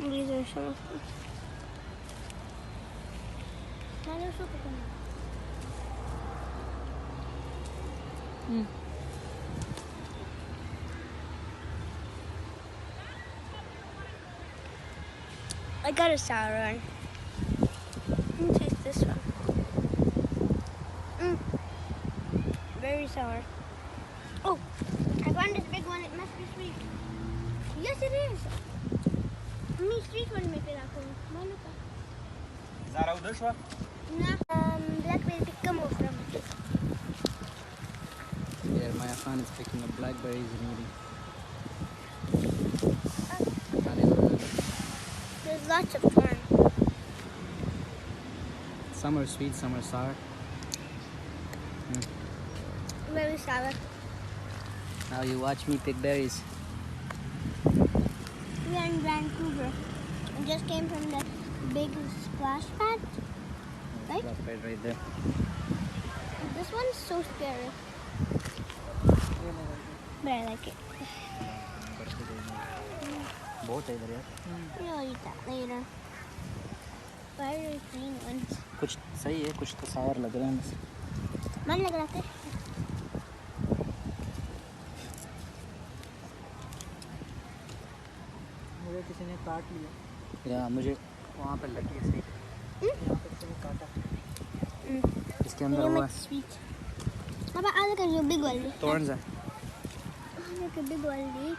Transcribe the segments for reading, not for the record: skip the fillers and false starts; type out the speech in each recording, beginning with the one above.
These are some of them. I got a sour one. Let me taste this one. Very sour. Oh, I found this big one. It must be sweet. Yes, it is. Me sweet one में फिर आपको मालूम का. Zara udah shwa? ना blackberry pick come over from. Yeah, Maya Khan is picking up blackberries and eating. There's lots of corn. Some are sweet, some are sour. Very sour. Now you watch me pick berries. We are in Vancouver. We just came from the big splash pad. Right? Splash pad right there. This one's so scary. But I like it. बहुत है इधर यार. We'll eat that later. Why are there green ones? कुछ सही है, कुछ तो sour लग रहे हैं. मन लग रहा है. मुझे किसी ने काट लिया. या मुझे वहाँ पर लगी है सही. यहाँ पर किसी ने काटा. इसके अंदर हुआ. Sweet. How about I look at your big one? Thorns है. Look at big one.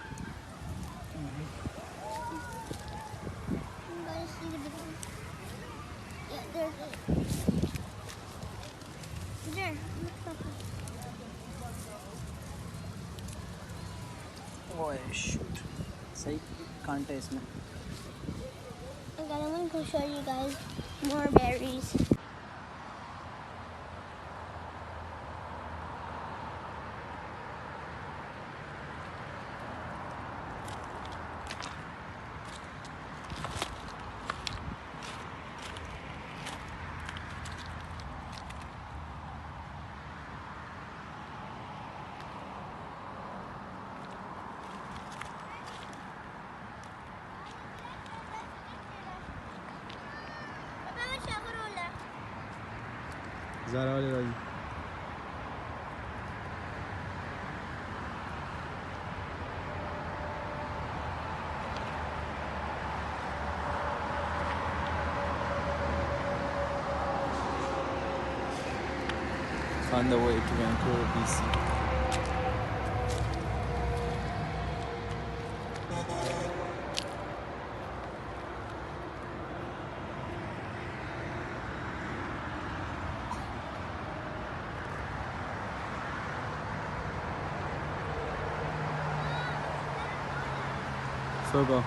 Guys, see the big one. Yeah, there's it. There. Look up. ओए shoot. सही कांटे इसमें. Okay, I'm going to show you guys more berries. Zara वाले राजी. On the way to Vancouver, BC. So go.